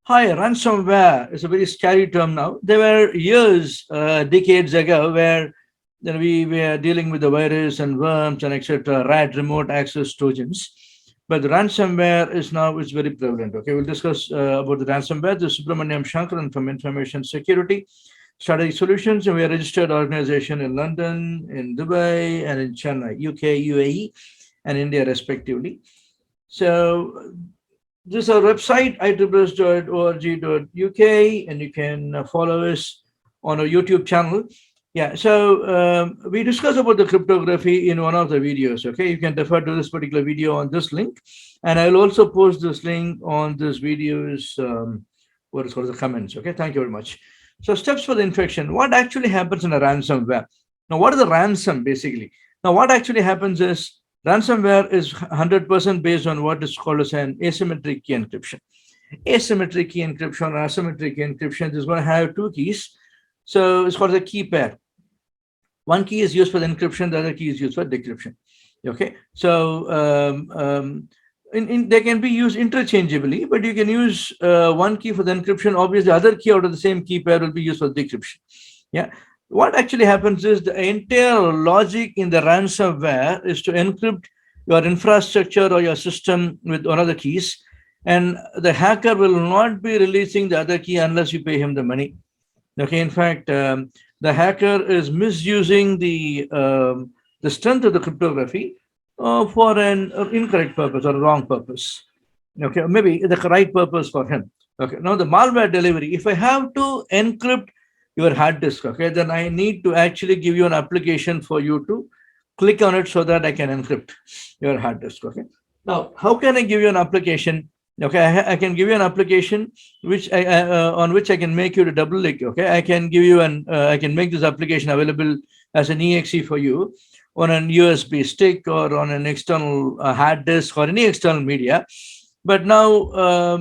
Hi, ransomware is a very scary term now. There were years, decades ago, where we were dealing with the virus and worms and etc. Rat remote access trojans. But the ransomware is very prevalent. Okay, we'll discuss about the ransomware. This is Subramaniam Shankaran from Information Security Strategic Solutions, and we are a registered organization in London, in Dubai, and in Chennai, UK, UAE, and India, respectively. So this is our website, ieee.org.uk, and you can follow us on our YouTube channel. Yeah, so we discussed about the cryptography in one of the videos. Okay, you can refer to this particular video on this link, and I'll also post this link on this video's what is called the comments. Okay, thank you very much. So steps for the infection. What actually happens in a ransomware? Now, what is the ransom basically? Now, what actually happens is ransomware is 100% based on what is called as an asymmetric key encryption. Asymmetric key encryption or asymmetric key encryption is going to have two keys. So it's called a key pair. One key is used for the encryption, the other key is used for decryption. Okay, so they can be used interchangeably, but you can use one key for the encryption. Obviously, the other key out of the same key pair will be used for decryption. Yeah. What actually happens is the entire logic in the ransomware is to encrypt your infrastructure or your system with one of the keys, and the hacker will not be releasing the other key unless you pay him the money. Okay, in fact, the hacker is misusing the strength of the cryptography for an incorrect purpose or a wrong purpose. Okay, maybe the right purpose for him. Okay, now the malware delivery. If I have to encrypt your hard disk, okay, then I need to actually give you an application for you to click on it so that I can encrypt your hard disk. Okay, now how can I give you an application? Okay, I can give you an application which on which I can make you to double click. Okay, I can give you I can make this application available as an exe for you on an USB stick or on an external hard disk or any external media. But now,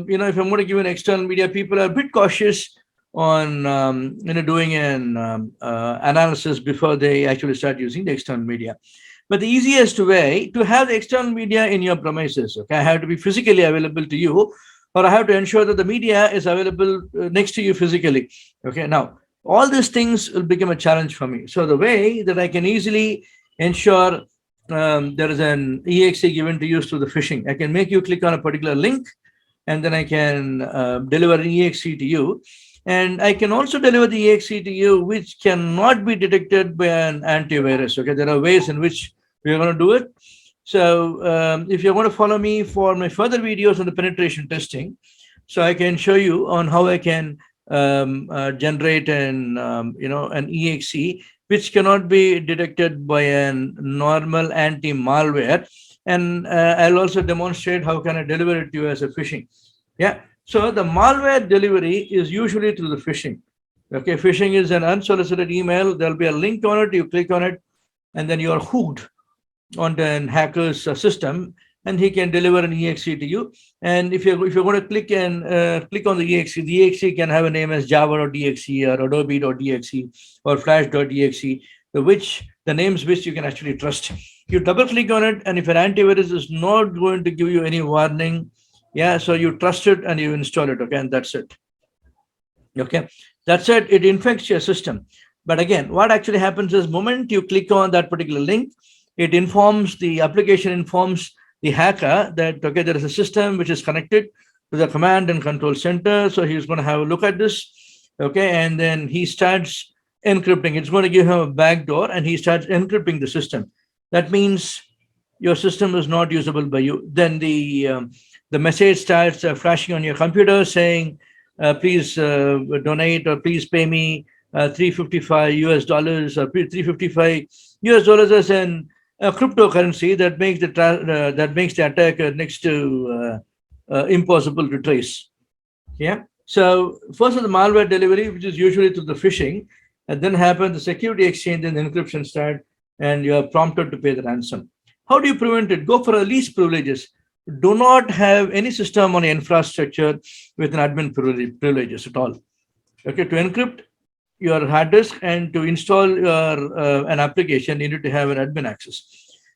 if I'm going to give an external media, people are a bit cautious on doing an analysis before they actually start using the external media. But the easiest way to have the external media in your premises, okay, I have to be physically available to you, or I have to ensure that the media is available next to you physically. Okay, now all these things will become a challenge for me. So the way that I can easily ensure there is an exe given to you through the phishing, I can make you click on a particular link, and then I can deliver an exe to you. And I can also deliver the exe to you, which cannot be detected by an antivirus. Okay, there are ways in which we are going to do it. So if you're going to follow me for my further videos on the penetration testing, so I can show you on how I can generate an exe which cannot be detected by a normal anti-malware, and I'll also demonstrate how can I deliver it to you as a phishing. Yeah. So the malware delivery is usually through the phishing. Okay, phishing is an unsolicited email. There'll be a link on it. You click on it, and then you are hooked on the hacker's system, and he can deliver an exe to you. And if you're going to click on the exe can have a name as java.exe or adobe.exe or flash.exe, which the names which you can actually trust. You double click on it, and if an antivirus is not going to give you any warning, yeah, so you trust it and you install it. Okay, and that's it. Okay, that's it. It infects your system. But again, what actually happens is, moment you click on that particular link, it informs the application, informs the hacker that, okay, there is a system which is connected to the command and control center. So he's going to have a look at this. Okay, and then he starts encrypting. It's going to give him a backdoor, and he starts encrypting the system. That means your system is not usable by you. Then the message starts flashing on your computer saying, please donate, or please pay me $355 or $355 as an cryptocurrency that makes the attacker next to impossible to trace. Yeah. So first is the malware delivery, which is usually through the phishing, and then happens the security exchange and the encryption start, and you are prompted to pay the ransom. How do you prevent it? Go for the least privileges. Do not have any system on your infrastructure with an admin privileges at all. Okay, to encrypt your hard disk and to install your an application, you need to have an admin access.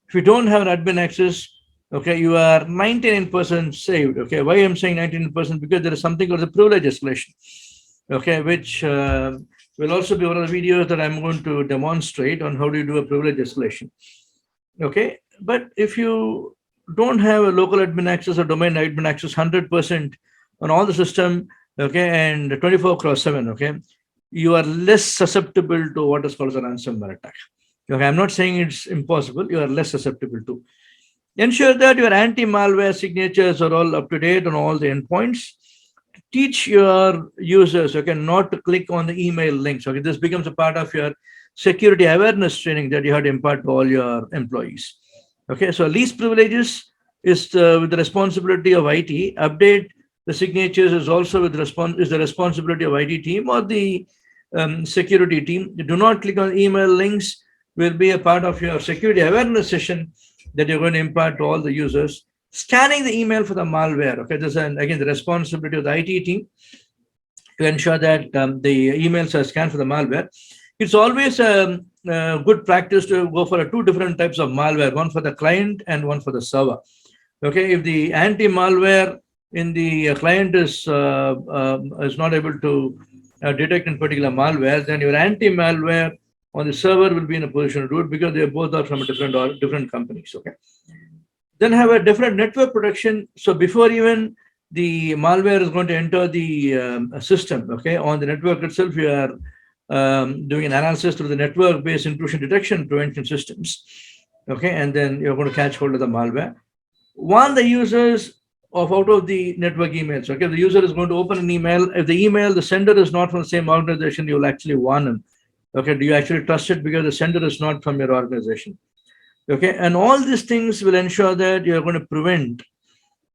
If you don't have an admin access, okay, you are 99% saved. Okay, why I'm saying 99%? Because there is something called the privilege escalation, okay, which will also be one of the videos that I'm going to demonstrate on how do you do a privilege escalation. Okay, but if you don't have a local admin access or domain admin access 100% on all the system, okay, and 24 cross 7, okay, you are less susceptible to what is called as a ransomware attack. Okay, I'm not saying it's impossible, you are less susceptible to. Ensure that your anti-malware signatures are all up to date on all the endpoints. Teach your users, okay, not to click on the email links. Okay, this becomes a part of your security awareness training that you have to impart to all your employees. Okay, so least privileges is with the responsibility of IT. Update the signatures is also with the responsibility of IT team or the security team. Do not click on email links. Will be a part of your security awareness session that you're going to impart to all the users. Scanning the email for the malware. Okay, this is again the responsibility of the IT team to ensure that the emails are scanned for the malware. It's always a good practice to go for two different types of malware, one for the client and one for the server. Okay, if the anti-malware in the client is not able to detect in particular malware, then your anti-malware on the server will be in a position to do it because they both are from a different companies. Okay, then have a different network protection. So before even the malware is going to enter the system, okay, on the network itself, you are doing an analysis through the network-based intrusion detection prevention systems, okay, and then you're going to catch hold of the malware. Warn the users of out of the network emails. Okay, the user is going to open an email. If the email, the sender is not from the same organization, you will actually warn them. Okay, do you actually trust it because the sender is not from your organization? Okay, and all these things will ensure that you're going to prevent,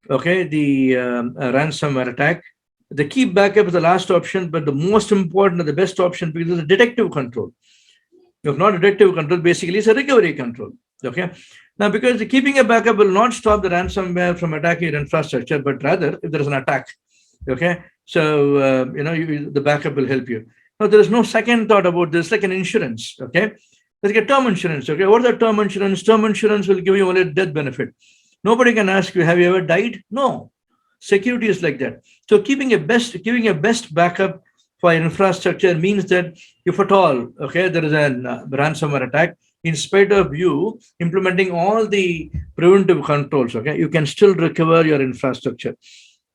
okay, the ransomware attack. The key backup is the last option, but the most important and the best option because it's a detective control. If not detective control, basically it's a recovery control. Okay. Now, because keeping a backup will not stop the ransomware from attacking your infrastructure, but rather if there is an attack, okay, so the backup will help you. Now, there is no second thought about this, like an insurance. Okay, like a term insurance. Okay, what is the term insurance? Term insurance will give you only a death benefit. Nobody can ask you, have you ever died? No. Security is like that. So giving a best backup for infrastructure means that if at all, okay, there is a ransomware attack, in spite of you implementing all the preventive controls, okay, you can still recover your infrastructure.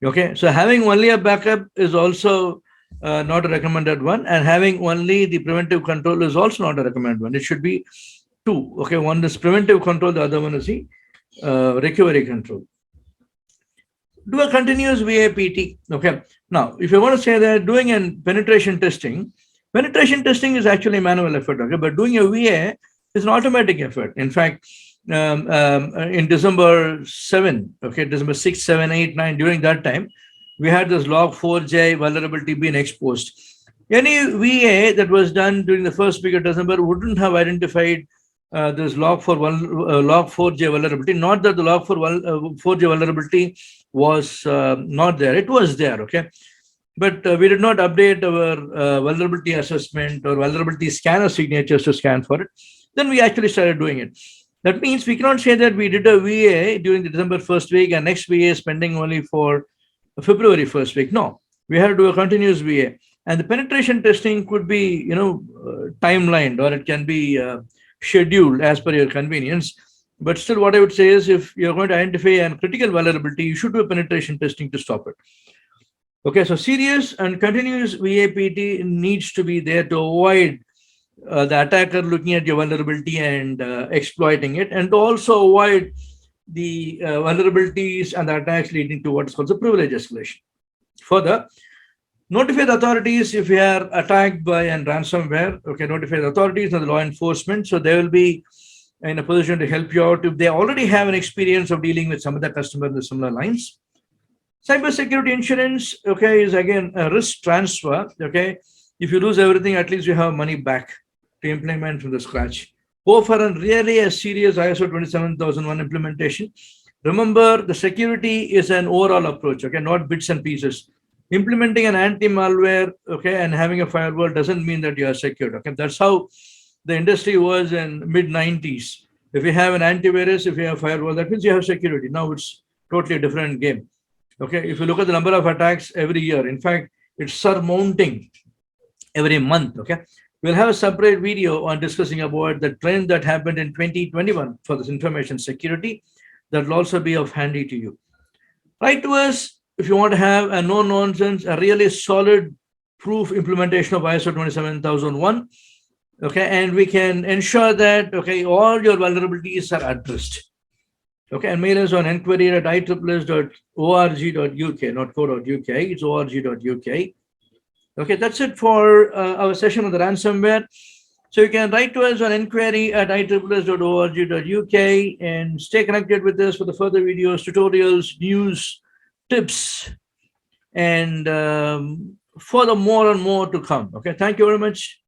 Okay, so having only a backup is also not a recommended one, and having only the preventive control is also not a recommended one. It should be two. Okay, one is preventive control, the other one is the recovery control. Do a continuous VIPT. Okay. Now, if you want to say that doing a penetration testing is actually manual effort. Okay, but doing a VA is an automatic effort. In fact, in December 7, okay, December 6, 7, 8, 9, during that time, we had this log4j vulnerability being exposed. Any VA that was done during the first week of December wouldn't have identified this log4j vulnerability. Not that the log4j vulnerability was not there. It was there, okay? But we did not update our vulnerability assessment or vulnerability scanner signatures to scan for it. Then we actually started doing it. That means we cannot say that we did a VA during the December first week and next VA is pending only for February first week. No, we had to do a continuous VA. And the penetration testing could be, timelined, or it can be scheduled as per your convenience. But still, what I would say is if you're going to identify a critical vulnerability, you should do a penetration testing to stop it. Okay, so serious and continuous VAPT needs to be there to avoid the attacker looking at your vulnerability and exploiting it, and to also avoid the vulnerabilities and the attacks leading to what's called the privilege escalation. Further, notify the authorities if you are attacked by a ransomware. Okay, notify the authorities and the law enforcement, so they will be in a position to help you out if they already have an experience of dealing with some of the customers in the similar lines. Cybersecurity insurance, okay, is again a risk transfer. Okay, if you lose everything, at least you have money back to implement from the scratch. Go for a really a serious ISO 27001 implementation. Remember, the security is an overall approach, okay, not bits and pieces. Implementing an anti-malware, okay, and having a firewall doesn't mean that you are secured. Okay, that's how the industry was in mid-90s. If you have an antivirus, if you have firewall, that means you have security. Now it's totally a different game. Okay, if you look at the number of attacks every year, in fact, it's surmounting every month. Okay, we'll have a separate video on discussing about the trend that happened in 2021 for this information security. That will also be of handy to you. Write to us if you want to have a no nonsense, a really solid proof implementation of ISO 27001. Okay, and we can ensure that okay all your vulnerabilities are addressed. Okay, and mail us on enquiry@ieee.org.uk, not co.uk, it's org.uk. Okay, that's it for our session on the ransomware. So you can write to us on enquiry@ieee.org.uk and stay connected with us for the further videos, tutorials, news, tips, and further more and more to come. Okay, thank you very much.